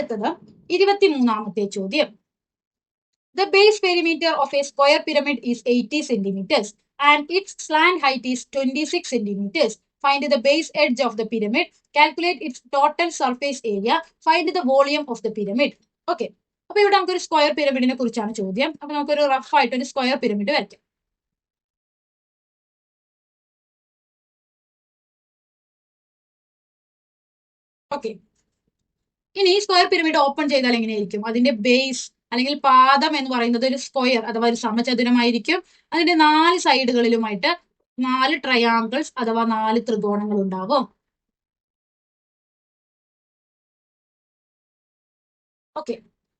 അടുത്തത് 23-ാമത്തെ ചോദ്യം. The base perimeter of a square pyramid is 80 centimeters and its slant height is 26 centimeters. Find the base edge of the pyramid. Calculate its total surface area. Find the volume of the pyramid. Okay. അപ്പൊ ഇവിടെ നമുക്കൊരു square പിരമിഡിനെ കുറിച്ചാണ് ചോദ്യം. അപ്പൊ നമുക്കൊരു rough ആയിട്ട് ഒരു square pyramid വരയ്ക്കാം. ഓക്കെ. ഇനി ഈ സ്ക്വയർ പിരമിഡ് ഓപ്പൺ ചെയ്താൽ എങ്ങനെയായിരിക്കും? അതിന്റെ ബേസ് അല്ലെങ്കിൽ പാദം എന്ന് പറയുന്നത് ഒരു സ്ക്വയർ അഥവാ ഒരു സമചതുരമായിരിക്കും. അതിന്റെ 4 സൈഡുകളിലുമായിട്ട് 4 ട്രയാങ്കിൾസ് അഥവാ 4 ത്രികോണങ്ങൾ ഉണ്ടാവും. ഓക്കെ,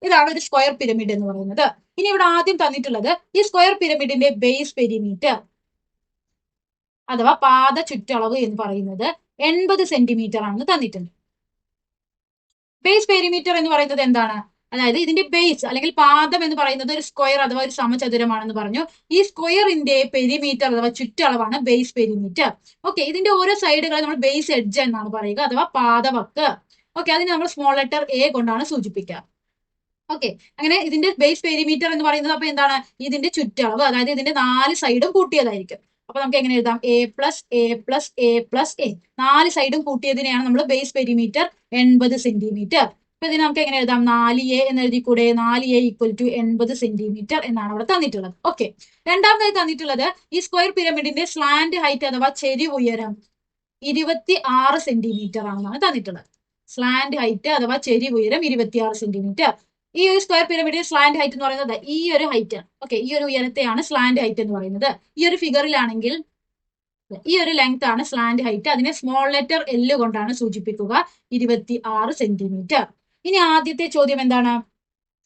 ഇതാണ് ഒരു സ്ക്വയർ പിരമിഡ് എന്ന് പറയുന്നത്. ഇനി ഇവിടെ ആദ്യം തന്നിട്ടുള്ളത് ഈ സ്ക്വയർ പിരമിഡിന്റെ ബേസ് പെരിമീറ്റർ അഥവാ പാദ ചുറ്റളവ് എന്ന് പറയുന്നത് 80 സെന്റിമീറ്റർ ആണെന്ന് തന്നിട്ടുണ്ട്. ബേസ് പെരിമീറ്റർ എന്ന് പറയുന്നത് എന്താണ്? അതായത് ഇതിന്റെ ബേസ് അല്ലെങ്കിൽ പാദം എന്ന് പറയുന്നത് ഒരു സ്ക്വയർ അഥവാ ഒരു സമചതുരമാണെന്ന് പറഞ്ഞു. ഈ സ്ക്വയറിന്റെ പെരിമീറ്റർ അഥവാ ചുറ്റളവാണ് ബേസ് പെരിമീറ്റർ. ഓക്കെ, ഇതിന്റെ ഓരോ സൈഡുകളെ നമ്മൾ ബേസ് എഡ്ജ് എന്നാണ് പറയുക അഥവാ പാദവക്ക്. ഓക്കെ, അതിനെ നമ്മൾ സ്മോൾ ലെറ്റർ എ കൊണ്ടാണ് സൂചിപ്പിക്കുക. ഓക്കെ, അങ്ങനെ ഇതിന്റെ ബേസ് പെരിമീറ്റർ എന്ന് പറയുന്നത് അപ്പൊ എന്താണ്? ഇതിന്റെ ചുറ്റളവ്, അതായത് ഇതിന്റെ 4 സൈഡും കൂട്ടിയതായിരിക്കും. അപ്പൊ നമുക്ക് എങ്ങനെ എഴുതാം? A plus A plus A plus A, 4 സൈഡും കൂട്ടിയതിനെയാണ് നമ്മൾ ബേസ് പെരിമീറ്റർ 80 സെന്റിമീറ്റർ. അപ്പൊ ഇതിന് നമുക്ക് എങ്ങനെ എഴുതാം? 4a എന്ന് എഴുതിക്കൂടെ? 4a ഈക്വൽ ടു 80 സെന്റിമീറ്റർ എന്നാണ് അവിടെ തന്നിട്ടുള്ളത്. ഓക്കെ, രണ്ടാമതായി തന്നിട്ടുള്ളത് ഈ സ്ക്വയർ പിരമിഡിന്റെ സ്ലാന്റ് ഹൈറ്റ് അഥവാ ചെരിവ് ഉയരം 26 സെന്റിമീറ്റർ ആണെന്നാണ് തന്നിട്ടുള്ളത്. സ്ലാന്റ് ഹൈറ്റ് അഥവാ ചെരിവ് ഉയരം 26 സെന്റിമീറ്റർ. ഈ ഒരു സ്ക്വയർ പിരമിഡിന്റെ സ്ലാന്റ് ഹൈറ്റ് എന്ന് പറയുന്നത് ഈ ഒരു ഹൈറ്റ്. ഓക്കെ, ഈ ഒരു ഉയരത്തെയാണ് സ്ലാന്റ് ഹൈറ്റ് എന്ന് പറയുന്നത്. ഈ ഒരു ഫിഗറിലാണെങ്കിൽ ഈ ഒരു ലെങ്ത് ആണ് സ്ലാന്റ് ഹൈറ്റ്. അതിനെ സ്മോൾ ലെറ്റർ എൽ കൊണ്ടാണ് സൂചിപ്പിക്കുക, 26 സെന്റിമീറ്റർ. ഇനി ആദ്യത്തെ ചോദ്യം എന്താണ്?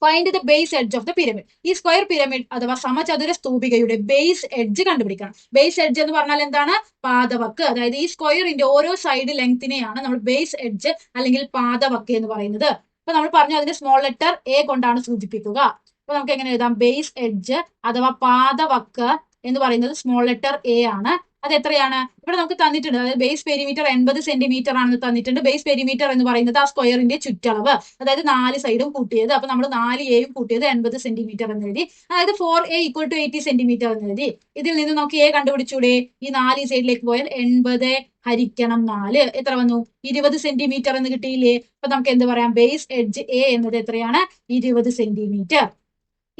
Find the base edge of the pyramid. ഈ സ്ക്വയർ പിരമിഡ് അഥവാ സമചതുര സ്തൂപികയുടെ ബേസ് എഡ്ജ് കണ്ടുപിടിക്കണം. ബേസ് എഡ്ജ് എന്ന് പറഞ്ഞാൽ എന്താണ്? പാദവക്ക്. അതായത് ഈ സ്ക്വയറിന്റെ ഓരോ സൈഡ് ലെങ്തിനെയാണ് നമ്മൾ ബേസ് എഡ്ജ് അല്ലെങ്കിൽ പാദവക്ക് എന്ന് പറയുന്നത്. അപ്പൊ നമ്മൾ പറഞ്ഞു അതിന്റെ സ്മോൾ ലെറ്റർ എ കൊണ്ടാണ് സൂചിപ്പിക്കുക. അപ്പൊ നമുക്ക് എങ്ങനെ എഴുതാം? ബേസ് എഡ്ജ് അഥവാ പാദവക്ക് എന്ന് പറയുന്നത് സ്മോൾ ലെറ്റർ എ ആണ്. അത് എത്രയാണ്? ഇവിടെ നമുക്ക് തന്നിട്ടുണ്ട്. അതായത് ബേസ് പെരിമീറ്റർ 80 സെന്റിമീറ്റർ ആണെന്ന് തന്നിട്ടുണ്ട്. ബേസ് പെരിമീറ്റർ എന്ന് പറയുന്നത് ആ സ്ക്വയറിന്റെ ചുറ്റളവ്, അതായത് 4 സൈഡും കൂട്ടിയത്. അപ്പൊ നമ്മൾ 4a കൂട്ടിയത് 80 സെന്റിമീറ്റർ എന്ന് എഴുതി. അതായത് 4a ഈക്വൽ ടു 80 സെന്റിമീറ്റർ എന്ന് എഴുതി. ഇതിൽ നിന്ന് നമുക്ക് a കണ്ടുപിടിച്ചൂടെ? ഈ 4 സൈഡിലേക്ക് പോയാൽ 80 ഹരിക്കണം 4 എത്ര വന്നു? 20 സെന്റിമീറ്റർ എന്ന് കിട്ടിയില്ലേ? അപ്പൊ നമുക്ക് എന്ത് പറയാം? ബേസ് എഡ്ജ് എ എന്നത് എത്രയാണ്? 20 സെന്റിമീറ്റർ.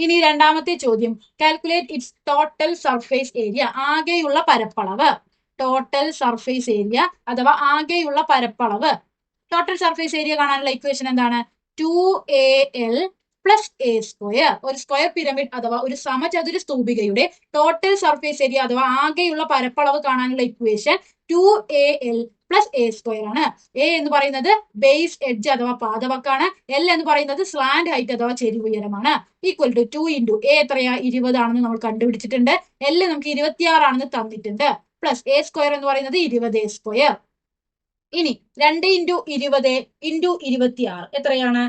ഇനി രണ്ടാമത്തെ ചോദ്യം, calculate it's total surface area. ആകെയുള്ള പരപ്പളവ്. ടോട്ടൽ സർഫേസ് ഏരിയ അഥവാ ആകെയുള്ള പരപ്പളവ്. ടോട്ടൽ സർഫേസ് ഏരിയ കാണാനുള്ള ഇക്വേഷൻ എന്താണ്? 2al plus A square. ഒരു സ്ക്വയർ പിരമിഡ് അഥവാ ഒരു സമചതുര സ്തൂപികയുടെ ടോട്ടൽ സർഫേസ് ഏരിയ അഥവാ ആകെയുള്ള പരപ്പളവ് കാണാനുള്ള equation 2al plus A square ആണ്. എ എന്ന് പറയുന്നത് ബേസ് എഡ്ജ് അഥവാ പാദവക്കാണ്. എൽ എന്ന് പറയുന്നത് സ്ലാന്റ് ഹൈറ്റ് അഥവാ ചെരിവ് ഉയരമാണ്. ഈക്വൽ ടു 2 ഇൻറ്റു എ എത്രയാ? 20 ആണെന്ന് നമ്മൾ കണ്ടുപിടിച്ചിട്ടുണ്ട്. എൽ നമുക്ക് 26 ആണെന്ന് തന്നിട്ടുണ്ട്. പ്ലസ് എ സ്ക്വയർ എന്ന് പറയുന്നത് 20 സ്ക്വയർ. ഇനി 2 ഇൻറ്റു 20 ഇൻറ്റു 26 എത്രയാണ്?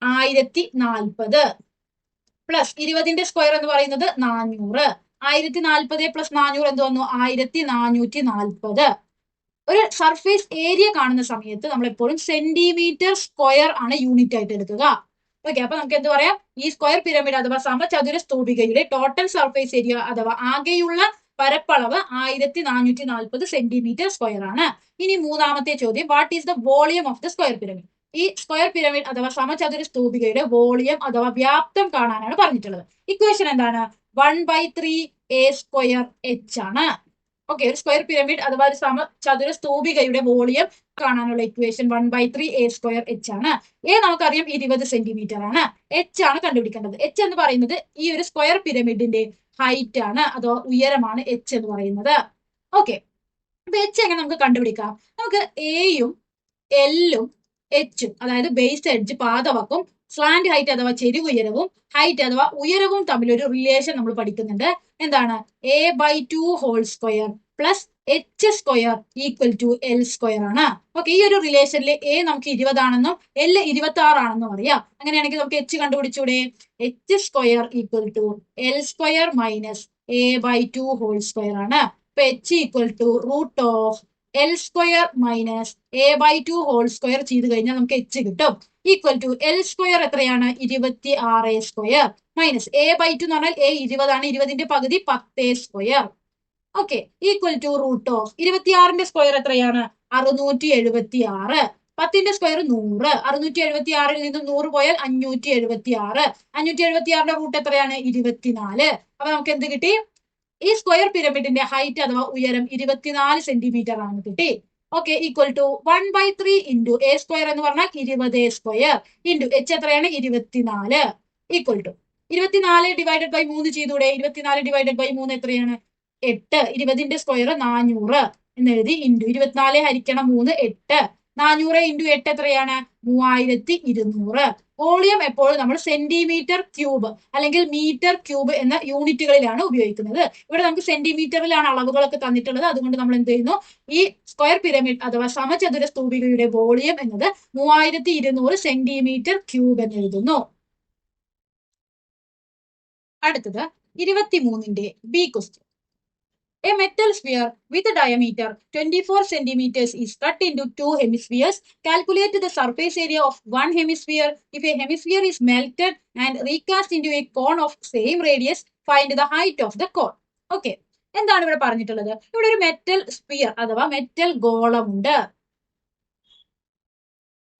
1040 പ്ലസ് 20ന്റെ സ്ക്വയർ എന്ന് പറയുന്നത് 400. 1040 പ്ലസ് 400 എന്ത് വന്നു? 1440. ഒരു സർഫേസ് ഏരിയ കാണുന്ന സമയത്ത് നമ്മൾ എപ്പോഴും സെന്റിമീറ്റർ സ്ക്വയർ ആണ് യൂണിറ്റ് ആയിട്ട് എടുക്കുക. ഓക്കെ, അപ്പൊ നമുക്ക് എന്ത് പറയാം? ഈ സ്ക്വയർ പിരമിഡ് അഥവാ സമചതുര സ്തൂപികയുടെ ടോട്ടൽ സർഫേസ് ഏരിയ അഥവാ ആകെയുള്ള പരപ്പളവ് 1440 സെന്റിമീറ്റർ സ്ക്വയർ ആണ്. ഇനി മൂന്നാമത്തെ ചോദ്യം, what is the volume of the square pyramid. ഈ സ്ക്വയർ പിരമിഡ് അഥവാ സമചതുര സ്തൂപികയുടെ വോളിയം അഥവാ വ്യാപ്തം കാണാനാണ് പറഞ്ഞിട്ടുള്ളത്. ഇക്വേഷൻ എന്താണ്? 1/3a സ്ക്വയർ h ആണ്. ഓക്കെ, ഒരു സ്ക്വയർ പിരമിഡ് അഥവാ ഒരു സമചതുര സ്തൂപികയുടെ വോളിയം കാണാനുള്ള ഇക്വേഷൻ 1/3a സ്ക്വയർ h ആണ്. എ നമുക്കറിയാം 20 സെന്റിമീറ്റർ ആണ്. h ആണ് കണ്ടുപിടിക്കേണ്ടത്. h എന്ന് പറയുന്നത് ഈ ഒരു സ്ക്വയർ പിരമിഡിന്റെ ഹൈറ്റ് ആണ് അഥവാ ഉയരമാണ് h എന്ന് പറയുന്നത്. ഓക്കെ, അപ്പൊ h എങ്ങനെ നമുക്ക് കണ്ടുപിടിക്കാം? നമുക്ക് എയും എല്ലും എച്ചും അതായത് ബേസ് എഡ്ജ് പാദവക്കും സ്ലാന്റ് ഹൈറ്റ് അഥവാ ചെരിവ് ഉയരവും ഹൈറ്റ് അഥവാ ഉയരവും തമ്മിൽ ഒരു റിലേഷൻ നമ്മൾ പഠിക്കുന്നുണ്ട്. എന്താണ്? a/2 whole square plus h square equal to L square ആണ്. ഓക്കെ, ഈ ഒരു റിലേഷനിൽ a നമുക്ക് 20 ആണെന്നും എൽ 26 ആണെന്നും അറിയാം. അങ്ങനെയാണെങ്കിൽ നമുക്ക് h കണ്ടുപിടിച്ചൂടെ? h square equal to L square minus a/2 whole square ആണ്. അപ്പൊ h equal to root of L square minus a/2 whole square ചെയ്ത് കഴിഞ്ഞാൽ നമുക്ക് h കിട്ടും. ഈക്വൽ ടു എൽ സ്ക്വയർ എത്രയാണ് 26 സ്ക്വയർ മൈനസ് a/2 എന്ന് പറഞ്ഞാൽ a 20 ആണ്, 20ന്റെ പകുതി 10 square. Okay, equal to root of 26ന്റെ സ്ക്വയർ എത്രയാണ് 676, 10ന്റെ സ്ക്വയർ 100, 676ൽ നിന്ന് 100 പോയാൽ 576, 576ന്റെ റൂട്ട് എത്രയാണ് 24. അപ്പൊ നമുക്ക് എന്ത് കിട്ടി? ഈ സ്ക്വയർ പിരമിഡിന്റെ ഹൈറ്റ് അഥവാ ഉയരം 24 സെന്റിമീറ്റർ ആണ് കിട്ടി. Okay, equal to 1/3 into A square എന്ന് പറഞ്ഞാൽ 20 സ്ക്വയർ ഇൻറ്റു എച്ച് എത്രയാണ് 24 ഈക്വൽ ടു 24 ഡിവൈഡഡ് ബൈ 3 ചെയ്തൂടെ? 24 ഡിവൈഡഡ് ബൈ 3 എത്രയാണ് 8, 20ന്റെ സ്ക്വയർ 400 എന്നെഴുതി ഇൻറ്റു 24 ഹരിക്കണം 3 8, 400 ഇൻറ്റു 8 എത്രയാണ് 3200. വോളിയം എപ്പോഴും നമ്മൾ സെന്റിമീറ്റർ ക്യൂബ് അല്ലെങ്കിൽ മീറ്റർ ക്യൂബ് എന്ന യൂണിറ്റുകളിലാണ് ഉപയോഗിക്കുന്നത്. ഇവിടെ നമുക്ക് സെന്റിമീറ്ററിലാണ് അളവുകളൊക്കെ തന്നിട്ടുള്ളത്. അതുകൊണ്ട് നമ്മൾ എന്ത് ചെയ്യുന്നു? ഈ സ്ക്വയർ പിരമിഡ് അഥവാ സമചതുര സ്തൂപികയുടെ വോളിയം എന്നത് 3200 സെന്റിമീറ്റർ ക്യൂബ് എന്ന് എഴുതുന്നു. അടുത്തത് 23ന്റെ B question. A metal sphere with a diameter 24 centimeters is cut into 2 hemispheres. Calculate the surface area of one hemisphere. If a hemisphere is melted and recast into a cone of same radius, find the height of the cone. Okay, എന്താണ് ഇവിടെ പറഞ്ഞിട്ടുള്ളത്? ഇവിടെ ഒരു metal sphere അഥവാ metal ഗോളമുണ്ട്.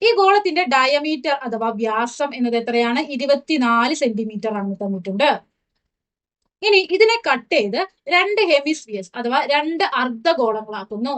ഈ ഗോളത്തിന്റെ diameter അഥവാ വ്യാസം എന്നത് എത്രയാണ് 24 സെന്റിമീറ്റർ ആണ് തന്നിട്ടുണ്ട്. ഇനി ഇതിനെ കട്ട് ചെയ്ത് 2 ഹെമിസ്ഫിയേഴ്സ് അഥവാ 2 അർദ്ധഗോളങ്ങളാക്കുന്നു.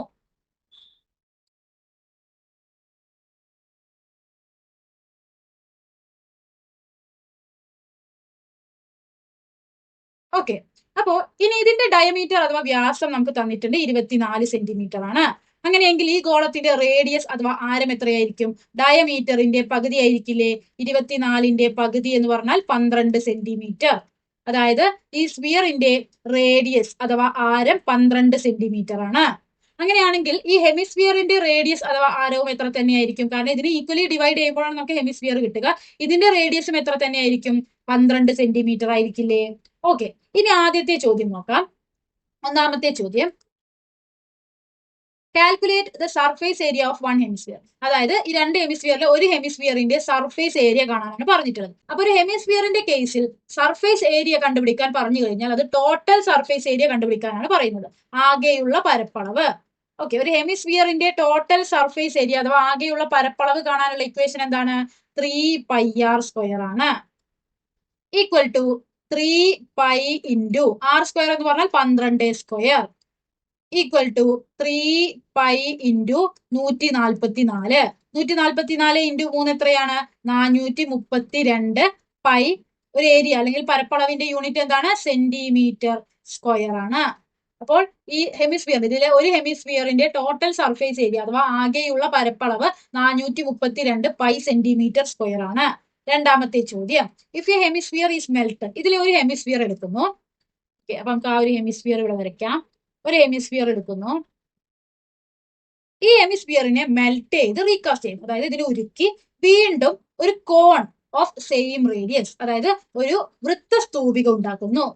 ഓക്കെ, അപ്പോ ഇനി ഇതിന്റെ ഡയമീറ്റർ അഥവാ വ്യാസം നമുക്ക് തന്നിട്ടുണ്ട് 24 സെന്റിമീറ്റർ ആണ്. അങ്ങനെയെങ്കിൽ ഈ ഗോളത്തിന്റെ റേഡിയസ് അഥവാ ആരം എത്രയായിരിക്കും? ഡയമീറ്ററിന്റെ പകുതി ആയിരിക്കില്ലേ? 24ന്റെ പകുതി എന്ന് പറഞ്ഞാൽ 12 സെന്റിമീറ്റർ. അതായത് ഈ സ്ഫിയറിന്റെ റേഡിയസ് അഥവാ ആരം 12 സെന്റിമീറ്റർ ആണ്. അങ്ങനെയാണെങ്കിൽ ഈ ഹെമിസ്ഫിയറിന്റെ റേഡിയസ് അഥവാ ആരവും എത്ര തന്നെയായിരിക്കും? കാരണം ഇതിന് ഈക്വലി ഡിവൈഡ് ചെയ്യുമ്പോഴാണ് നമുക്ക് ഹെമിസ്ഫിയർ കിട്ടുക. ഇതിന്റെ റേഡിയസും എത്ര തന്നെയായിരിക്കും? 12 സെന്റിമീറ്റർ ആയിരിക്കില്ലേ? ഓക്കെ, ഇനി ആദ്യത്തെ ചോദ്യം നോക്കാം. ഒന്നാമത്തെ ചോദ്യം, calculate the surface area of one hemisphere. അതായത് ഈ 2 ഹെമിസ്ഫിയറിലെ ഒരു ഹെമിസ്ഫിയറിന്റെ സർഫേസ് ഏരിയ കാണാനാണ് പറഞ്ഞിട്ടുള്ളത്. അപ്പൊ ഒരു ഹെമിസ്ഫിയറിന്റെ കേസിൽ സർഫേസ് ഏരിയ കണ്ടുപിടിക്കാൻ പറഞ്ഞു കഴിഞ്ഞാൽ അത് ടോട്ടൽ സർഫേസ് ഏരിയ കണ്ടുപിടിക്കാനാണ് പറയുന്നത്, ആകെയുള്ള പരപ്പളവ്. ഓക്കെ, ഒരു ഹെമിസ്ഫിയറിന്റെ ടോട്ടൽ സർഫേസ് ഏരിയ അഥവാ ആകെയുള്ള പരപ്പളവ് കാണാനുള്ള ഇക്വേഷൻ എന്താണ്? 3πr² ആണ്. Equal to 3π into r square എന്ന് പറഞ്ഞാൽ 12 square equal to 3π into 144. 144 into 3 എത്രയാണ്? 432 പൈ. ഒരു ഏരിയ അല്ലെങ്കിൽ പരപ്പളവിന്റെ യൂണിറ്റ് എന്താണ്? സെന്റിമീറ്റർ സ്ക്വയർ ആണ്. അപ്പോൾ ഈ ഹെമിസ്ഫിയർ, ഇതിലെ ഒരു ഹെമിസ്ഫിയറിന്റെ ടോട്ടൽ സർഫേസ് ഏരിയ അഥവാ ആകെയുള്ള പരപ്പളവ് 432 പൈ സെന്റിമീറ്റർ സ്ക്വയർ ആണ്. രണ്ടാമത്തെ ചോദ്യം, if A hemisphere is melted. ഇതിലെ ഒരു ഹെമിസ്ഫിയർ എടുക്കുന്നു. അപ്പൊ നമുക്ക് ആ ഒരു ഹെമിസ്ഫിയർ ഇവിടെ വരയ്ക്കാം. ഒരു ഹെമിസ്ഫിയർ എടുക്കുന്നു. ഈ ഹെമിസ്ഫിയറിനെ മെൽറ്റ് ചെയ്ത് റീകാസ്റ്റ് ചെയ്യും. അതായത് ഇതിനെ ഉരുക്കി വീണ്ടും ഒരു കോൺ ഓഫ് സെയിം റേഡിയസ്, അതായത് ഒരു വൃത്തസ്തൂപിക ഉണ്ടാക്കുന്നു.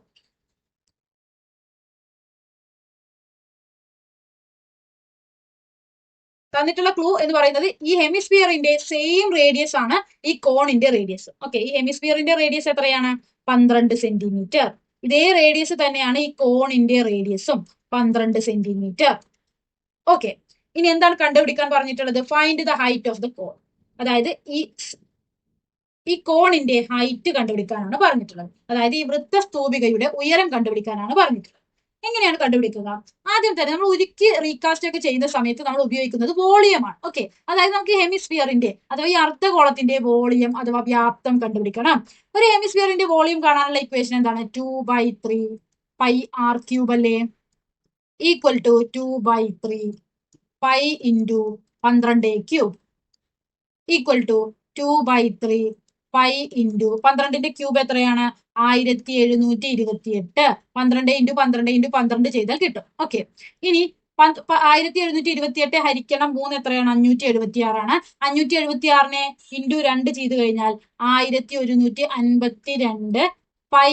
തന്നിട്ടുള്ള ക്ലൂ എന്ന് പറയുന്നത് ഈ ഹെമിസ്ഫിയറിന്റെ സെയിം റേഡിയസ് ആണ് ഈ കോണിന്റെ റേഡിയസ്. ഓക്കെ, ഈ ഹെമിസ്ഫിയറിന്റെ റേഡിയസ് എത്രയാണ്? 12 സെന്റിമീറ്റർ. ഇതേ റേഡിയസ് തന്നെയാണ് ഈ കോണിന്റെ റേഡിയസും, 12 സെന്റിമീറ്റർ. ഓക്കെ, ഇനി എന്താണ് കണ്ടുപിടിക്കാൻ പറഞ്ഞിട്ടുള്ളത്? Find the height of the cone. അതായത് ഈ കോണിന്റെ ഹൈറ്റ് കണ്ടുപിടിക്കാനാണ് പറഞ്ഞിട്ടുള്ളത്. അതായത് ഈ വൃത്തസ്തൂപികയുടെ ഉയരം കണ്ടുപിടിക്കാനാണ് പറഞ്ഞിട്ടുള്ളത്. എങ്ങനെയാണ് കണ്ടുപിടിക്കുക? ആദ്യം തന്നെ നമ്മൾ ഉരുക്കി റീകാസ്റ്റ് ഒക്കെ ചെയ്യുന്ന സമയത്ത് നമ്മൾ ഉപയോഗിക്കുന്നത് വോളിയമാണ്. ഓക്കെ, അതായത് നമുക്ക് ഹെമിസ്ഫിയറിന്റെ അഥവാ ഈ അർദ്ധഗോളത്തിന്റെ വോളിയം അഥവാ വ്യാപ്തം കണ്ടുപിടിക്കണം. ഒരു ഹെമിസ്ഫിയറിന്റെ വോളിയം കാണാനുള്ള ഇക്വേഷൻ എന്താണ്? 2/3 പൈ r ക്യൂബ് അല്ലേ? Equal to 2/3 pi into 12 cube equal to 2/3 pi into 12ന്റെ ക്യൂബ് എത്രയാണ്? 1728. 12 ഇൻറ്റു 12 ഇൻറ്റു 12 ചെയ്താൽ കിട്ടും. ഓക്കെ, ഇനി 1728 ഹരിക്കണം 3 എത്രയാണ്? 576 ആണ്. 576നെ ഇൻറ്റു 2 ചെയ്ത് കഴിഞ്ഞാൽ 1152 പൈ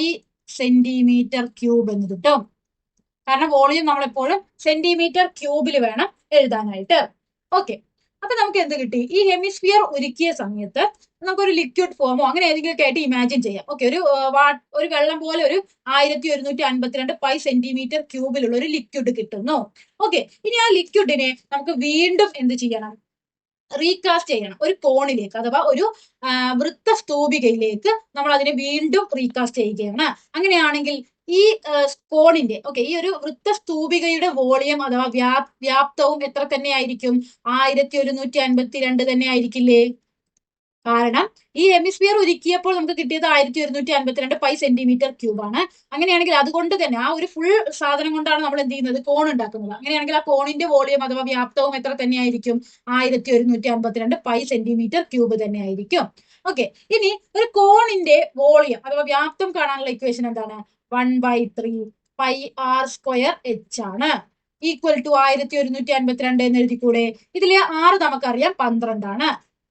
സെന്റിമീറ്റർ ക്യൂബ് എന്ന് കിട്ടും. കാരണം വോളിയം നമ്മളെപ്പോഴും സെന്റിമീറ്റർ ക്യൂബിൽ വേണം എഴുതാനായിട്ട്. ഓക്കെ, അപ്പൊ നമുക്ക് എന്ത് കിട്ടി? ഈ ഹെമിസ്ഫിയർ ഉരുക്കിയ സമയത്ത് നമുക്കൊരു ലിക്വിഡ് ഫോമോ അങ്ങനെ ഏതെങ്കിലും ഒക്കെ ആയിട്ട് ഇമാജിൻ ചെയ്യാം. ഓക്കെ, ഒരു വെള്ളം പോലെ ഒരു 1152 പൈ സെന്റിമീറ്റർ ക്യൂബിലുള്ള ഒരു ലിക്വിഡ് കിട്ടുന്നു. ഓക്കെ, ഇനി ആ ലിക്വിഡിനെ നമുക്ക് വീണ്ടും എന്ത് ചെയ്യണം? റീകാസ്റ്റ് ചെയ്യണം ഒരു കോണിലേക്ക്, അഥവാ ഒരു വൃത്ത സ്തൂപികയിലേക്ക് നമ്മൾ അതിനെ വീണ്ടും റീകാസ്റ്റ് ചെയ്യുകയാണ്. അങ്ങനെയാണെങ്കിൽ ഈ കോണിന്റെ ഈ ഒരു വൃത്ത സ്തൂപികയുടെ വോളിയം അഥവാ വ്യാപ്തവും എത്ര തന്നെ ആയിരിക്കും? 1152 തന്നെ ആയിരിക്കില്ലേ? കാരണം ഈ ഹെമിസ്ഫിയർ ഉരുക്കിയപ്പോൾ നമുക്ക് കിട്ടിയത് 1152 പൈ സെന്റിമീറ്റർ ക്യൂബ് ആണ്. അങ്ങനെയാണെങ്കിൽ അതുകൊണ്ട് തന്നെ ആ ഒരു ഫുൾ സാധനം കൊണ്ടാണ് നമ്മൾ എന്ത് ചെയ്യുന്നത്? കോൺ ഉണ്ടാക്കുന്നത്. അങ്ങനെയാണെങ്കിൽ ആ കോണിന്റെ വോളിയം അഥവാ വ്യാപ്തവും എത്ര തന്നെയായിരിക്കും? 1152 പൈ സെന്റിമീറ്റർ ക്യൂബ് തന്നെ ആയിരിക്കും. ഓക്കെ, ഇനി ഒരു കോണിന്റെ വോളിയം അഥവാ വ്യാപ്തം കാണാനുള്ള ഇക്വേഷൻ എന്താണ്? 1/3 പൈ ആർ സ്ക്വയർ എച്ച് ആണ്. ഈക്വൽ ടു 1152 എന്ന് എഴുതിക്കൂടെ? ഇതിലെ R നമുക്കറിയാം 12 ആണ്.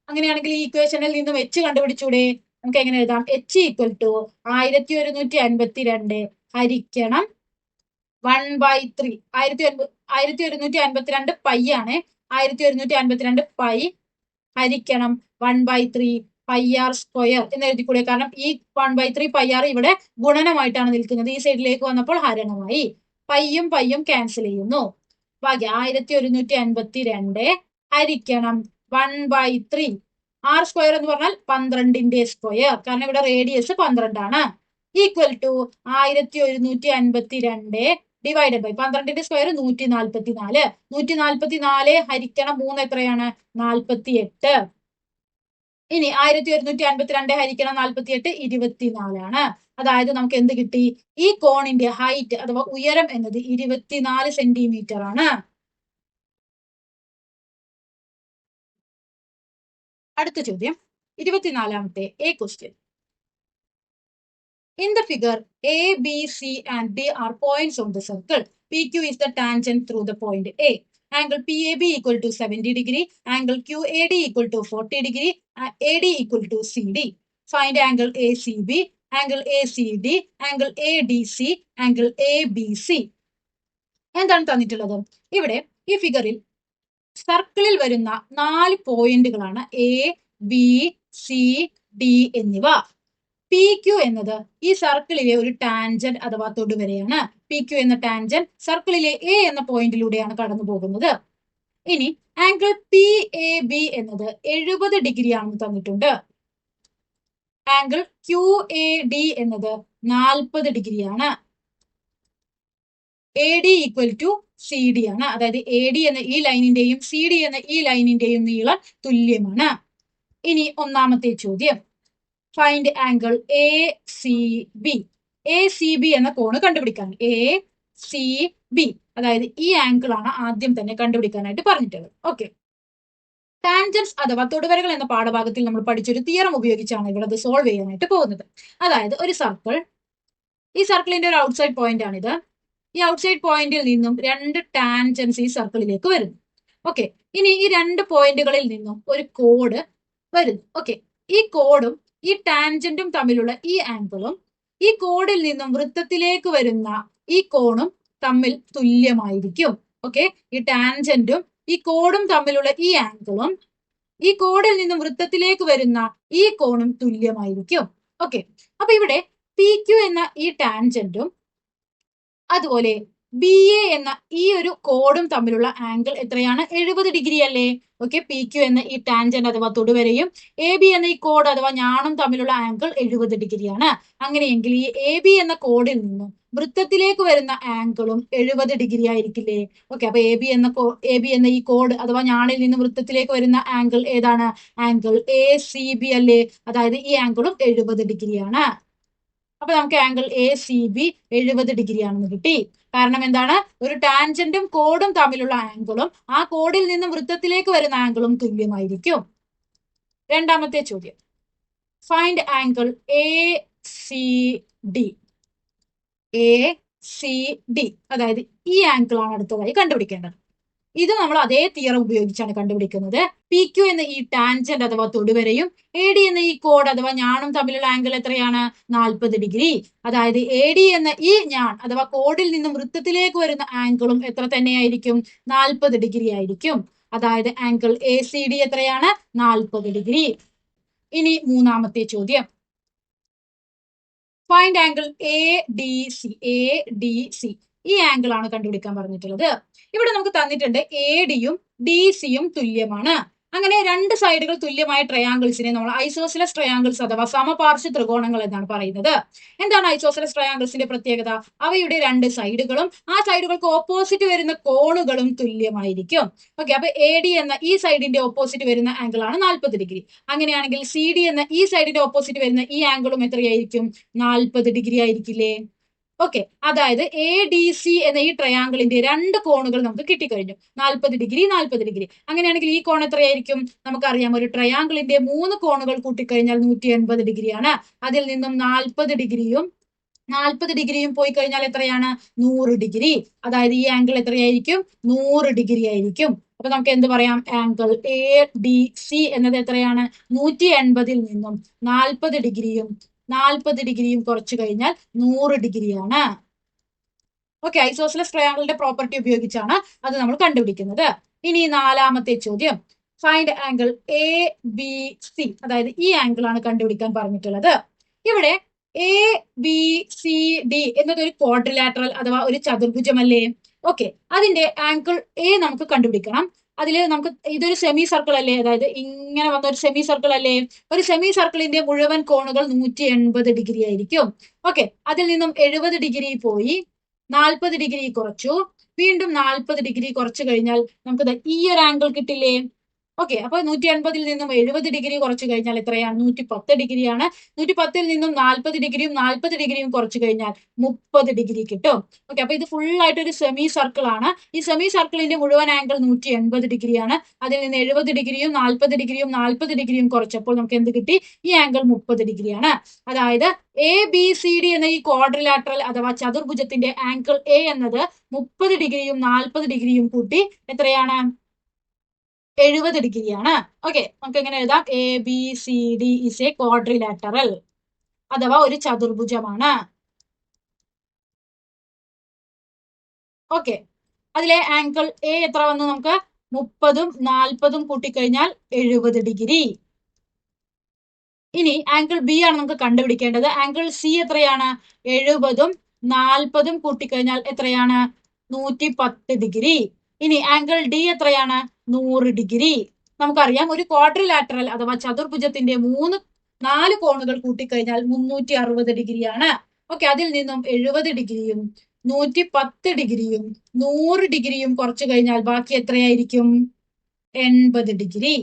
അങ്ങനെയാണെങ്കിൽ ഈ ഇക്വേഷനിൽ നിന്നും എച്ച് കണ്ടുപിടിച്ചൂടെ? നമുക്ക് എങ്ങനെ എഴുതാം? എച്ച് ഈക്വൽ ടു 1152 ഹരിക്കണം 1/3. 1152 പൈ ആണ്. 1152 പൈ ഹരിക്കണം 1/3 പൈ ആർ സ്ക്വയർ എന്ന് എഴുതിക്കൂടെ? കാരണം ഈ 1/3 പൈ ആർ ഇവിടെ ഗുണനമായിട്ടാണ് നിൽക്കുന്നത്. ഈ സൈഡിലേക്ക് വന്നപ്പോൾ ഹരണമായി. പൈയും പൈയും ക്യാൻസൽ ചെയ്യുന്നു. ബാക്കി 1152 ഹരിക്കണം 1/3. ആർ സ്ക്വയർ എന്ന് പറഞ്ഞാൽ 12ന്റെ സ്ക്വയർ, കാരണം ഇവിടെ റേഡിയസ് 12 ആണ്. ഈക്വൽ ടു 1152 ഡിവൈഡഡ് ബൈ 12ന്റെ സ്ക്വയർ 144. 144 ഹരിക്കണം 3 എത്രയാണ്? 48. ഇനി 1152 ഹരിക്കണം 48 24 ആണ്. അതായത് നമുക്ക് എന്ത് കിട്ടി? ഈ കോണിന്റെ ഹൈറ്റ് അഥവാ ഉയരം എന്നത് 24 സെന്റിമീറ്റർ ആണ്. അടുത്ത ചോദ്യം 24ാമത്തെ A question. In the figure, A, B, C and D are points on the circle. PQ is the tangent through the point A. Angle PAB equal to 70 degree. Angle QAD equal to 40 degree. AD equal to CD. Find angle ACB, angle ACD, angle ADC, angle ABC. എന്താണ് തന്നിട്ടുള്ളത്? ഇവിടെ ഈ ഫിഗറിൽ സർക്കിളിൽ വരുന്ന 4 പോയിന്റുകളാണ് A, B, C, D എന്നിവ. P Q എന്നത് ഈ സർക്കിളിലെ ഒരു ടാൻജന്റ് അഥവാ തൊടുവരയാണ്. പി ക്യു എന്ന ടാൻജന്റ് സർക്കിളിലെ എ എന്ന പോയിന്റിലൂടെയാണ് കടന്നു പോകുന്നത്. ഇനി ആംഗിൾ പി എ ബി എന്നത് 70 ഡിഗ്രി ആണെന്ന് തന്നിട്ടുണ്ട്. ആംഗിൾ ക്യു എ ഡി എന്നത് 40 ഡിഗ്രിയാണ്. A D equal to C D ആണ്. അതായത് എ ഡി എന്ന ഈ ലൈനിന്റെയും സി ഡി എന്ന ഈ ലൈനിന്റെയും നീളം തുല്യമാണ്. ഇനി ഒന്നാമത്തെ ചോദ്യം, find angle A C B. A C B എന്ന കോണ് കണ്ടുപിടിക്കാൻ എ സി ബി, അതായത് ഈ ആംഗിൾ ആണ് ആദ്യം തന്നെ കണ്ടുപിടിക്കാനായിട്ട് പറഞ്ഞിട്ടുള്ളത്. ഓക്കെ, ടാൻജൻസ് അഥവാ തൊടുവരകൾ എന്ന പാഠഭാഗത്തിൽ നമ്മൾ പഠിച്ചൊരു തിയറം ഉപയോഗിച്ചാണ് ഇവിടെ അത് സോൾവ് ചെയ്യാനായിട്ട് പോകുന്നത്. അതായത് ഒരു സർക്കിൾ, ഈ സർക്കിളിന്റെ ഒരു ഔട്ട്സൈഡ് പോയിന്റ് ആണിത്. ഈ ഔട്ട്സൈഡ് പോയിന്റിൽ നിന്നും 2 ടാൻജൻസ് ഈ സർക്കിളിലേക്ക് വരുന്നു. ഓക്കെ, ഇനി ഈ 2 പോയിന്റുകളിൽ നിന്നും ഒരു കോഡ് വരുന്നു. ഓക്കെ, ഈ കോഡും ഈ ടാൻജന്റും തമ്മിലുള്ള ഈ ആംഗിളും ഈ കോഡിൽ നിന്നും വൃത്തത്തിലേക്ക് വരുന്ന ഈ കോണും തമ്മിൽ തുല്യമായിരിക്കും. ഓക്കെ, ഈ ടാൻജന്റും ഈ കോഡും തമ്മിലുള്ള ഈ ആംഗിളും ഈ കോഡിൽ നിന്നും വൃത്തത്തിലേക്ക് വരുന്ന ഈ കോണും തുല്യമായിരിക്കും. ഓക്കെ, അപ്പൊ ഇവിടെ പി ക്യു എന്ന ഈ ടാൻജന്റും അതുപോലെ ബി എ എന്ന ഈ ഒരു കോഡും തമ്മിലുള്ള ആംഗിൾ എത്രയാണ്? 70 ഡിഗ്രി അല്ലേ? ഓക്കെ, പി ക്യു എന്ന ഈ ടാൻജന്റ് അഥവാ തൊടുവരയും എ ബി എന്ന ഈ കോഡ് അഥവാ ഞാണും തമ്മിലുള്ള ആംഗിൾ 70 ഡിഗ്രിയാണ്. അങ്ങനെയെങ്കിൽ ഈ എ ബി എന്ന കോഡിൽ നിന്നും വൃത്തത്തിലേക്ക് വരുന്ന ആംഗിളും 70 ഡിഗ്രി ആയിരിക്കില്ലേ? ഓക്കെ, അപ്പൊ എ ബി എന്ന ഈ കോഡ് അഥവാ ഞാണിൽ നിന്ന് വൃത്തത്തിലേക്ക് വരുന്ന ആംഗിൾ ഏതാണ്? ആംഗിൾ എ സി ബി അല്ലേ? അതായത് ഈ ആംഗിളും 70 ഡിഗ്രിയാണ്. അപ്പൊ നമുക്ക് angle A C B 70 degree ആണെന്ന് കിട്ടി. കാരണം എന്താണ്? ഒരു ടാൻജന്റും കോഡും തമ്മിലുള്ള ആംഗിളും ആ കോഡിൽ നിന്നും വൃത്തത്തിലേക്ക് വരുന്ന ആംഗിളും തുല്യമായിരിക്കും. രണ്ടാമത്തെ ചോദ്യം, find angle A C D. A C D, അതായത് ഈ ആംഗിൾ ആണ് അടുത്തതായി കണ്ടുപിടിക്കേണ്ടത്. ഇത് നമ്മൾ അതേ തിയറം ഉപയോഗിച്ചാണ് കണ്ടുപിടിക്കുന്നത്. പി ക്യു എന്ന ഈ ടാൻജന്റ് അഥവാ തൊടുവരയും എ ഡി എന്ന ഈ കോഡ് അഥവാ ഞാണും തമ്മിലുള്ള ആംഗിൾ എത്രയാണ്? 40 ഡിഗ്രി. അതായത് എ ഡി എന്ന ഈ ഞാൻ അഥവാ കോഡിൽ നിന്നും വൃത്തത്തിലേക്ക് വരുന്ന ആംഗിളും എത്ര തന്നെയായിരിക്കും? 40 ഡിഗ്രി ആയിരിക്കും. അതായത് ആംഗിൾ എ സി ഡി എത്രയാണ്? 40 ഡിഗ്രി. ഇനി മൂന്നാമത്തെ ചോദ്യം, find angle A D C. A D C ഈ ആംഗിൾ ആണ് കണ്ടുപിടിക്കാൻ പറഞ്ഞിട്ടുള്ളത്. ഇവിടെ നമുക്ക് തന്നിട്ടുണ്ട് എ ഡിയും ഡി സിയും തുല്യമാണ്. അങ്ങനെ രണ്ട് സൈഡുകൾ തുല്യമായ ട്രയാങ്കിൾസിനെ നമ്മൾ ഐസോസിലസ് ട്രയാങ്കിൾസ് അഥവാ സമപാർശ്വ ത്രികോണങ്ങൾ എന്നാണ് പറയുന്നത്. എന്താണ് ഐസോസിലസ് ട്രയാങ്കിൾസിന്റെ പ്രത്യേകത? അവയുടെ രണ്ട് സൈഡുകളും ആ സൈഡുകൾക്ക് ഓപ്പോസിറ്റ് വരുന്ന കോണുകളും തുല്യമായിരിക്കും. ഓക്കെ, അപ്പൊ എ ഡി എന്ന ഈ സൈഡിന്റെ ഓപ്പോസിറ്റ് വരുന്ന ആംഗിൾ ആണ് 40 ഡിഗ്രി. അങ്ങനെയാണെങ്കിൽ സി ഡി എന്ന ഈ സൈഡിന്റെ ഓപ്പോസിറ്റ് വരുന്ന ഈ ആംഗിളും എത്രയായിരിക്കും? 40 ഡിഗ്രി ആയിരിക്കില്ലേ? ഓക്കെ, അതായത് എ ഡി സി എന്ന ഈ ട്രയാങ്കിളിന്റെ രണ്ട് കോണുകൾ നമുക്ക് കിട്ടിക്കഴിഞ്ഞു. 40 ഡിഗ്രി 40 ഡിഗ്രി. അങ്ങനെയാണെങ്കിൽ ഈ കോൺ എത്രയായിരിക്കും? നമുക്കറിയാം, ഒരു ട്രയാങ്കിളിന്റെ 3 കോണുകൾ കൂട്ടിക്കഴിഞ്ഞാൽ 180 ഡിഗ്രിയാണ്. അതിൽ നിന്നും 40 ഡിഗ്രിയും പോയി കഴിഞ്ഞാൽ എത്രയാണ്? 100 ഡിഗ്രി. അതായത് ഈ ആംഗിൾ എത്രയായിരിക്കും? 100 ഡിഗ്രി ആയിരിക്കും. അപ്പൊ നമുക്ക് എന്ത് പറയാം? ആംഗിൾ എ ഡി സി എന്നത് എത്രയാണ്? 180 നിന്നും 40 ഡിഗ്രിയും കുറച്ചു കഴിഞ്ഞാൽ 100 ഡിഗ്രിയാണ്. ഓക്കെ, ഐസോസിലസ് ട്രയാങ്കിളിന്റെ പ്രോപ്പർട്ടി ഉപയോഗിച്ചാണ് അത് നമ്മൾ കണ്ടുപിടിക്കുന്നത്. ഇനി നാലാമത്തെ ചോദ്യം, find angle A B C. അതായത് ഈ ആംഗിൾ ആണ് കണ്ടുപിടിക്കാൻ പറഞ്ഞിട്ടുള്ളത്. ഇവിടെ എ ബി സി ഡി എന്നത് ഒരു ക്വാഡ്രിലാറ്ററൽ അഥവാ ഒരു ചതുർഭുജമല്ലേ? ഓക്കെ, അതിന്റെ ആംഗിൾ എ നമുക്ക് കണ്ടുപിടിക്കണം. അതിൽ നമുക്ക് ഇതൊരു സെമി സർക്കിൾ അല്ലേ? അതായത് ഇങ്ങനെ വന്ന ഒരു സെമി സർക്കിൾ അല്ലേ? ഒരു സെമി സർക്കിളിന്റെ മുഴുവൻ കോണുകൾ 180 ഡിഗ്രി ആയിരിക്കും. ഓക്കെ, അതിൽ നിന്നും 70 ഡിഗ്രി പോയി 40 ഡിഗ്രി കുറച്ചു, വീണ്ടും 40 ഡിഗ്രി കുറച്ചു കഴിഞ്ഞാൽ നമുക്ക് ഈ ഒരു ആംഗിൾ കിട്ടില്ലേ? ഓക്കെ, അപ്പൊ 180 നിന്നും 70 ഡിഗ്രി കുറച്ചു കഴിഞ്ഞാൽ എത്രയാണ്? 110 ഡിഗ്രിയാണ്. 110 നിന്നും 40 ഡിഗ്രിയും കുറച്ചു കഴിഞ്ഞാൽ 30 ഡിഗ്രി കിട്ടും. ഓക്കെ, അപ്പൊ ഇത് ഫുൾ ആയിട്ട് ഒരു സെമി സർക്കിൾ ആണ്. ഈ സെമി സർക്കിളിന്റെ മുഴുവൻ ആംഗിൾ 180 ഡിഗ്രിയാണ്. അതിൽ നിന്ന് 70 ഡിഗ്രിയും 40 ഡിഗ്രിയും കുറച്ചപ്പോൾ നമുക്ക് എന്ത് കിട്ടി? ഈ ആംഗിൾ 30 ഡിഗ്രിയാണ്. അതായത് എ ബി സി ഡി എന്ന ഈ ക്വാഡ്രിലാറ്ററൽ അഥവാ ചതുർഭുജത്തിന്റെ ആംഗിൾ എ എന്നത് 30 ഡിഗ്രിയും 40 ഡിഗ്രിയും കൂട്ടി എത്രയാണ്? 70 ഡിഗ്രിയാണ്. ഓക്കെ, നമുക്ക് എങ്ങനെ എഴുതാം? A B C D is A quadrilateral അഥവാ ഒരു ചതുർഭുജമാണ്. ഓക്കെ, അതിലെ ആംഗിൾ എ എത്ര വന്നു? നമുക്ക് 30ഉം 40ഉം കൂട്ടിക്കഴിഞ്ഞാൽ 70 ഡിഗ്രി. ഇനി ആംഗിൾ ബി ആണ് നമുക്ക് കണ്ടുപിടിക്കേണ്ടത്. ആംഗിൾ സി എത്രയാണ്? 70ഉം 40ഉം കൂട്ടിക്കഴിഞ്ഞാൽ എത്രയാണ്? 110 ഡിഗ്രി. ഇനി ആംഗിൾ ഡി എത്രയാണ്? 100 ഡിഗ്രി. നമുക്കറിയാം, ഒരു ക്വാഡ്രിലാറ്ററൽ അഥവാ ചതുർഭുജത്തിന്റെ 4 കോണുകൾ കൂട്ടിക്കഴിഞ്ഞാൽ 360 ഡിഗ്രിയാണ്. ഓക്കെ, അതിൽ നിന്നും 70 ഡിഗ്രിയും 110 ഡിഗ്രിയും 100 ഡിഗ്രിയും കുറച്ചു കഴിഞ്ഞാൽ ബാക്കി എത്രയായിരിക്കും? 80 ഡിഗ്രി.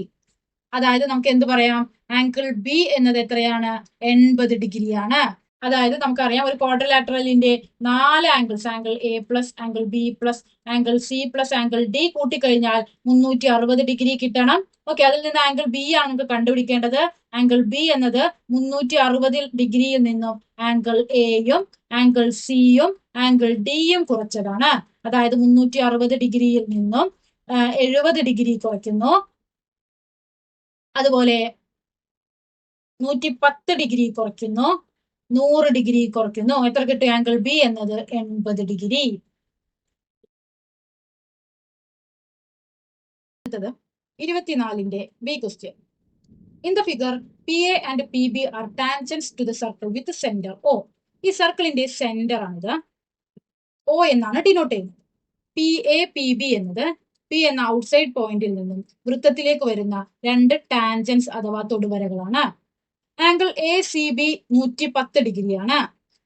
അതായത് നമുക്ക് എന്ത് പറയാം? ആംഗിൾ ബി എന്നത് എത്രയാണ്? 80 ഡിഗ്രിയാണ്. അതായത് നമുക്കറിയാം, ഒരു ക്വാഡ്രിലാറ്ററലിന്റെ 4 angles, angle A plus angle B plus angle C plus angle D കൂട്ടിക്കഴിഞ്ഞാൽ 360 ഡിഗ്രി കിട്ടണം. ഓക്കെ, അതിൽ നിന്ന് ആംഗിൾ ബി ആണ് നമുക്ക് കണ്ടുപിടിക്കേണ്ടത്. ആംഗിൾ ബി എന്നത് 360 ഡിഗ്രിയിൽ നിന്നും ആംഗിൾ എയും ആംഗിൾ സിയും ആംഗിൾ ഡിയും കുറച്ചതാണ്. അതായത് 360 ഡിഗ്രിയിൽ നിന്നും 70 ഡിഗ്രി കുറയ്ക്കുന്നു. അതുപോലെ 110 ഡിഗ്രി കുറയ്ക്കുന്നു, 100 ഡിഗ്രി കുറയ്ക്കുന്നു. എത്ര കിട്ടും? ആംഗിൾ ബി എന്നത് 80 ഡിഗ്രി. അടുത്തത് 24ന്റെ B question. In the figure P A and P B are tangents to the circle with centre O. ഈ സർക്കിളിന്റെ സെന്റർ ആണിത്. ഓ എന്നാണ് ഡിനോട്ട് ചെയ്യുന്നത്. പി എ പി ബി എന്നത് പി എന്ന ഔട്ട്സൈഡ് പോയിന്റിൽ നിന്നും വൃത്തത്തിലേക്ക് വരുന്ന രണ്ട് ടാൻജൻസ് അഥവാ തൊടുവരകളാണ്. ആംഗിൾ എ സി ബി 110 ഡിഗ്രിയാണ്.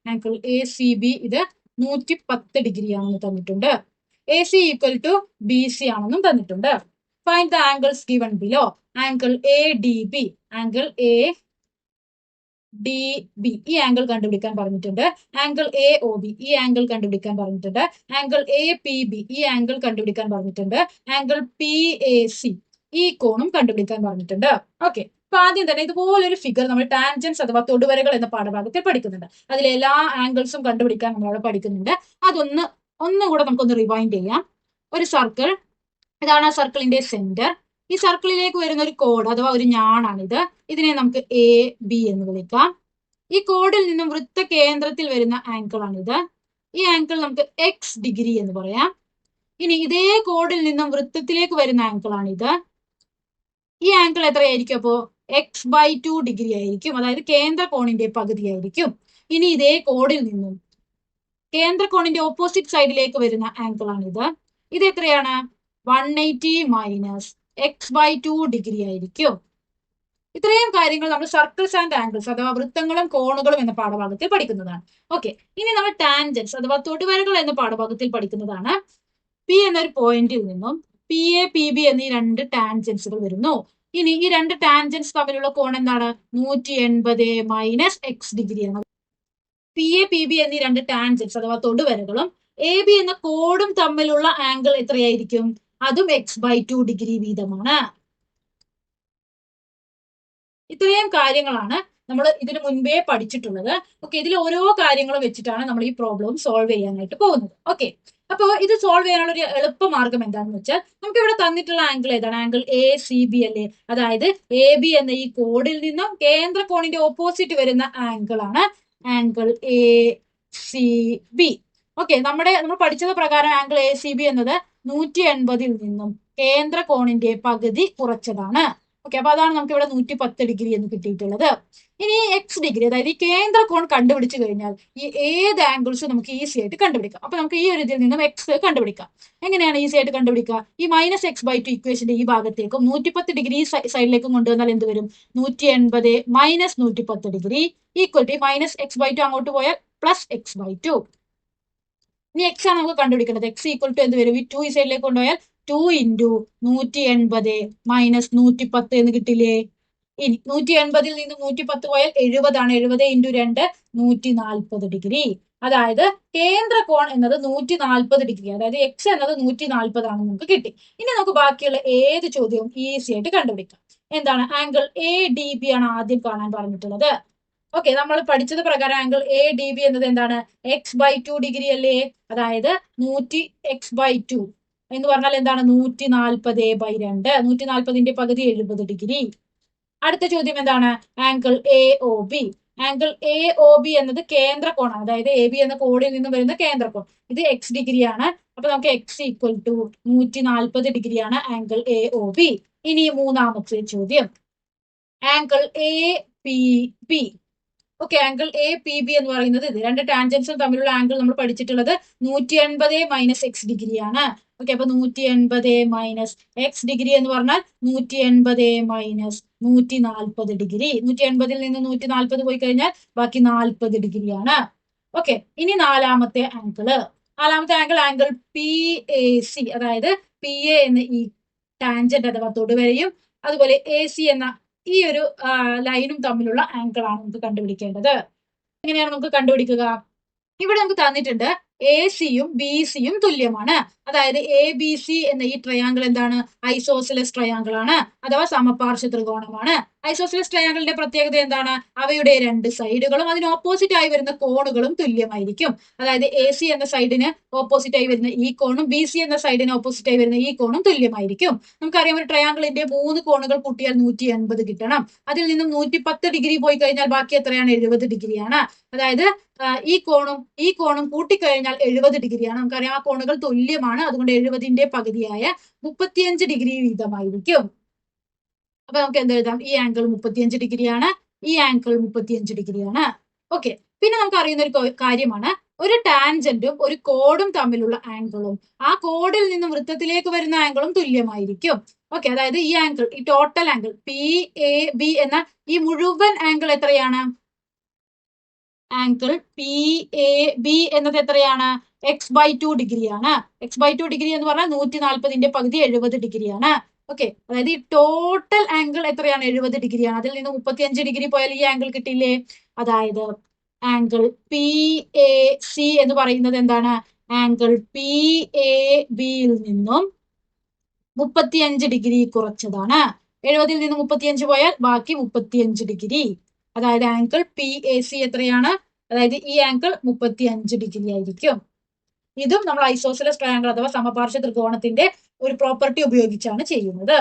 ആംഗിൾ എ സി ബി ഇത് 110 ഡിഗ്രി ആണെന്ന് തന്നിട്ടുണ്ട്. A C equal to B C ആണെന്നും തന്നിട്ടുണ്ട്. Find the angles given below. Angle A D B, angle A D B ഈ ആംഗിൾ കണ്ടുപിടിക്കാൻ പറഞ്ഞിട്ടുണ്ട്. ആംഗിൾ എ ഒ ബി ഈ ആംഗിൾ കണ്ടുപിടിക്കാൻ പറഞ്ഞിട്ടുണ്ട്. ആംഗിൾ എ പി ബി ഈ ആംഗിൾ കണ്ടുപിടിക്കാൻ പറഞ്ഞിട്ടുണ്ട്. ആംഗിൾ പി എ സി ഈ കോണും കണ്ടുപിടിക്കാൻ പറഞ്ഞിട്ടുണ്ട്. ഓക്കെ, അപ്പൊ ആദ്യം തന്നെ ഇതുപോലൊരു ഫിഗർ നമ്മൾ ടാൻജൻസ് അഥവാ തൊടുവരകൾ എന്ന പാഠഭാഗത്തിൽ പഠിക്കുന്നുണ്ട്. അതിലെ എല്ലാ ആംഗിൾസും കണ്ടുപിടിക്കാൻ നമ്മളവിടെ പഠിക്കുന്നുണ്ട്. ഒന്നുകൂടെ നമുക്കൊന്ന് റിവൈൻഡ് ചെയ്യാം. ഒരു സർക്കിൾ ഇതാണ് ആ സർക്കിളിന്റെ സെന്റർ. ഈ സർക്കിളിലേക്ക് വരുന്ന ഒരു കോഡ് അഥവാ ഒരു ഞാണാണിത്. ഇതിനെ നമുക്ക് എ ബി എന്ന് വിളിക്കാം. ഈ കോഡിൽ നിന്നും വൃത്ത കേന്ദ്രത്തിൽ വരുന്ന ആംഗിൾ ആണിത്. ഈ ആംഗിൾ നമുക്ക് എക്സ് ഡിഗ്രി എന്ന് പറയാം. ഇനി ഇതേ കോഡിൽ നിന്നും വൃത്തത്തിലേക്ക് വരുന്ന ആംഗിൾ ആണിത്. ഈ ആംഗിൾ എത്രയായിരിക്കും? അപ്പോ x/2 ഡിഗ്രി ആയിരിക്കും. അതായത് കേന്ദ്ര കോണിന്റെ പകുതി ആയിരിക്കും. ഇനി ഇതേ കോഡിൽ നിന്നും കേന്ദ്ര കോണിന്റെ ഓപ്പോസിറ്റ് സൈഡിലേക്ക് വരുന്ന ആംഗിൾ ആണിത്. ഇത് എത്രയാണ്? 180 മൈനസ് x/2 ഡിഗ്രി ആയിരിക്കും. ഇത്രയും കാര്യങ്ങൾ നമ്മൾ സർക്കിൾസ് ആൻഡ് ആംഗിൾസ് അഥവാ വൃത്തങ്ങളും കോണുകളും എന്ന പാഠഭാഗത്തിൽ പഠിക്കുന്നതാണ്. ഓക്കെ, ഇനി നമ്മൾ ടാൻജൻസ് അഥവാ തൊടുവരകൾ എന്ന പാഠഭാഗത്തിൽ പഠിക്കുന്നതാണ്. പി എന്നൊരു പോയിന്റിൽ നിന്നും പി എ പി ബി എന്നീ രണ്ട് ടാൻജൻസുകൾ വരുന്നു. ഇനി ഈ രണ്ട് ടാൻജൻസ് തമ്മിലുള്ള കോൺ എന്താണ്? 180 മൈനസ് എക്സ് ഡിഗ്രിയാണ്. പി എ പി ബി എന്നീ രണ്ട് ടാൻജൻസ് അഥവാ തൊടുവരകളും എ ബി എന്ന കോഡും തമ്മിലുള്ള ആംഗിൾ എത്രയായിരിക്കും? അതും x/2 ഡിഗ്രി വീതമാണ്. ഇത്രയും കാര്യങ്ങളാണ് നമ്മൾ ഇതിനു മുൻപേ പഠിച്ചിട്ടുള്ളത്. ഓക്കെ, ഇതിൽ ഓരോ കാര്യങ്ങളും വെച്ചിട്ടാണ് നമ്മൾ ഈ പ്രോബ്ലം സോൾവ് ചെയ്യാനായിട്ട് പോകുന്നത്. ഓക്കെ, അപ്പോൾ ഇത് സോൾവ് ചെയ്യാനുള്ള ഒരു എളുപ്പമാർഗം എന്താണെന്ന് വെച്ചാൽ നമുക്ക് ഇവിടെ തന്നിട്ടുള്ള ആംഗിൾ ഏതാണ്? ആംഗിൾ എ സി ബി അല്ലേ? അതായത് എ ബി എന്ന ഈ കോഡിൽ നിന്നും കേന്ദ്ര കോണിന്റെ ഓപ്പോസിറ്റ് വരുന്ന ആംഗിൾ ആണ് angle A C B. Okay, നമ്മൾ പഠിച്ചത് പ്രകാരം ആംഗിൾ എ സി ബി എന്നത് 180 നിന്നും കേന്ദ്ര കോണിന്റെ പകുതി കുറച്ചതാണ്. ഓക്കെ, അപ്പൊ അതാണ് നമുക്ക് ഇവിടെ 110 ഡിഗ്രി എന്ന് കിട്ടിയിട്ടുള്ളത്. ഇനി എക്സ് ഡിഗ്രി, അതായത് ഈ കേന്ദ്ര കോൺ കണ്ടുപിടിച്ചു കഴിഞ്ഞാൽ ഈ ഏത് ആംഗിൾസ് നമുക്ക് ഈസി ആയിട്ട് കണ്ടുപിടിക്കാം. അപ്പൊ നമുക്ക് ഈ ഒരു ഇതിൽ നിന്നും എക്സ് കണ്ടുപിടിക്കാം. എങ്ങനെയാണ് ഈസി ആയിട്ട് കണ്ടുപിടിക്കുക? ഈ -x/2 ഇക്വേഷന്റെ ഈ ഭാഗത്തേക്കും 110 ഡിഗ്രി സൈഡിലേക്കും കൊണ്ടുവന്നാൽ എന്ത് വരും? 180 minus 110 degree equal to -x/2 അങ്ങോട്ട് പോയാൽ +x/2. ഇനി എക്സ് ആണ് നമുക്ക് കണ്ടുപിടിക്കേണ്ടത്. എക്സ് ഈക്വൽ ടു എന്ത് വരും? ഈ 2 ഈ സൈഡിലേക്ക് കൊണ്ടുപോയാൽ 2 ഇൻറ്റു 180 മൈനസ് 110 എന്ന് കിട്ടില്ലേ? ഇനി 180 നിന്ന് 110 പോയാൽ 70 ആണ്. 70 ഇൻറ്റു 2 140 ഡിഗ്രി. അതായത് കേന്ദ്ര കോൺ എന്നത് 140 ഡിഗ്രി, അതായത് എക്സ് എന്നത് 140 ആണെന്ന് നമുക്ക് കിട്ടി. ഇനി നമുക്ക് ബാക്കിയുള്ള ഏത് ചോദ്യവും ഈസി ആയിട്ട് കണ്ടുപിടിക്കാം. എന്താണ്? ആംഗിൾ എ ഡി ബി ആണ് ആദ്യം കാണാൻ പറഞ്ഞിട്ടുള്ളത്. ഓക്കെ, നമ്മൾ പഠിച്ചത് പ്രകാരം ആംഗിൾ എ ഡി ബി എന്നത് എന്താണ്? x/2 ഡിഗ്രി അല്ലേ? അതായത് 100x/2 എന്ന് പറഞ്ഞാൽ എന്താണ്? 140/2. 140ന്റെ പകുതി 70 ഡിഗ്രി. അടുത്ത ചോദ്യം എന്താണ്? Angle A O B. Angle A O B എന്നത് കേന്ദ്ര കോണാണ്. അതായത് എ ബി എന്ന കോണിൽ നിന്നും വരുന്ന കേന്ദ്ര കോൺ. ഇത് x ഡിഗ്രിയാണ്. അപ്പൊ നമുക്ക് x ഈക്വൽ ടു 140 ഡിഗ്രിയാണ് ആംഗിൾ എ ഒ ബി. ഇനി മൂന്നാമത്തെ ചോദ്യം angle A P B. Okay, angle A P B എന്ന് പറയുന്നത് ഇത് രണ്ട് ടാൻജൻസും തമ്മിലുള്ള ആംഗിൾ നമ്മൾ പഠിച്ചിട്ടുള്ളത് 180 മൈനസ് എക്സ് ഡിഗ്രിയാണ്. ഓക്കെ, അപ്പൊ 180 മൈനസ് എക്സ് ഡിഗ്രി എന്ന് പറഞ്ഞാൽ 180 മൈനസ് 140 ഡിഗ്രി. 180 നിന്ന് 140 പോയി കഴിഞ്ഞാൽ ബാക്കി 40 ഡിഗ്രിയാണ്. ഓക്കെ, ഇനി നാലാമത്തെ angle angle P A C. അതായത് പി എ എന്ന ഈ ടാൻജന്റ് അഥവാ തൊടുവരയും അതുപോലെ എ സി എന്ന ഈ ഒരു ലൈനും തമ്മിലുള്ള ആംഗിൾ ആണ് നമുക്ക് കണ്ടുപിടിക്കേണ്ടത്. എങ്ങനെയാണ് നമുക്ക് കണ്ടുപിടിക്കുക? ഇവിടെ നമുക്ക് തന്നിട്ടുണ്ട് എ സിയും ബി സിയും തുല്യമാണ്. അതായത് എ ബി സി എന്ന ഈ ട്രയാങ്കിൾ എന്താണ്? ഐസോസിലസ് ട്രയാങ്കിൾ ആണ്, അഥവാ സമപാർശ്വ ത്രികോണമാണ്. ഐസോസിലസ് ട്രയാങ്കിളിന്റെ പ്രത്യേകത എന്താണ്? അവയുടെ രണ്ട് സൈഡുകളും അതിന് ഓപ്പോസിറ്റ് ആയി വരുന്ന കോണുകളും തുല്യമായിരിക്കും. അതായത് എ സി എന്ന സൈഡിന് ഓപ്പോസിറ്റ് ആയി വരുന്ന ഈ കോണും ബി സി എന്ന സൈഡിന് ഓപ്പോസിറ്റ് ആയി വരുന്ന ഈ കോണും തുല്യമായിരിക്കും. നമുക്കറിയാം ഒരു ട്രയാങ്കിളിന്റെ 3 കോണുകൾ കൂട്ടിയാൽ 180 കിട്ടണം. അതിൽ നിന്നും 110 ഡിഗ്രി പോയി കഴിഞ്ഞാൽ ബാക്കി എത്രയാണ്? 70 ഡിഗ്രിയാണ്. അതായത് ഈ കോണും കൂട്ടിക്കഴിഞ്ഞാൽ 70 ഡിഗ്രിയാണ്. നമുക്കറിയാം ആ കോണുകൾ തുല്യമാണ്. അതുകൊണ്ട് 70ന്റെ പകുതിയായ 35 ഡിഗ്രി വീതമായിരിക്കും. അപ്പൊ നമുക്ക് എന്ത് എഴുതാം? ഈ ആംഗിൾ 35 ഡിഗ്രിയാണ്, ഈ ആംഗിൾ 35 ഡിഗ്രിയാണ്. ഓക്കെ, പിന്നെ നമുക്ക് അറിയുന്ന ഒരു കാര്യമാണ് ഒരു ടാൻജന്റും ഒരു കോഡും തമ്മിലുള്ള ആംഗിളും ആ കോഡിൽ നിന്നും വൃത്തത്തിലേക്ക് വരുന്ന ആംഗിളും തുല്യമായിരിക്കും. ഓക്കെ, അതായത് ഈ ആംഗിൾ, ഈ total angle P A B എന്ന ഈ മുഴുവൻ ആംഗിൾ എത്രയാണ്? ആംഗിൾ പി എ ബി എന്നത് എത്രയാണ്? x/2 ഡിഗ്രിയാണ്. x/2 ഡിഗ്രി എന്ന് പറഞ്ഞാൽ 140ന്റെ പകുതി 70 ഡിഗ്രിയാണ്. ഓക്കെ, അതായത് ഈ ടോട്ടൽ ആംഗിൾ എത്രയാണ്? 70 ഡിഗ്രിയാണ്. അതിൽ നിന്ന് 35 ഡിഗ്രി പോയാൽ ഈ ആംഗിൾ കിട്ടിയില്ലേ? അതായത് ആംഗിൾ പി എ സി എന്ന് പറയുന്നത് എന്താണ്? ആംഗിൾ പി എ ബിയിൽ നിന്നും 35 ഡിഗ്രി കുറച്ചതാണ്. 70ൽ നിന്ന് 35 പോയാൽ ബാക്കി 35 ഡിഗ്രി. അതായത് ആംഗിൾ പി എ സി എത്രയാണ്? അതായത് ഈ ആംഗിൾ 35 ഡിഗ്രി ആയിരിക്കും. ഇതും നമ്മൾ ഐസോസിലസ് ട്രയാങ്കിൾ അഥവാ സമപാർശ്വ ത്രികോണത്തിന്റെ ഒരു പ്രോപ്പർട്ടി ഉപയോഗിച്ചാണ് ചെയ്യുന്നത്.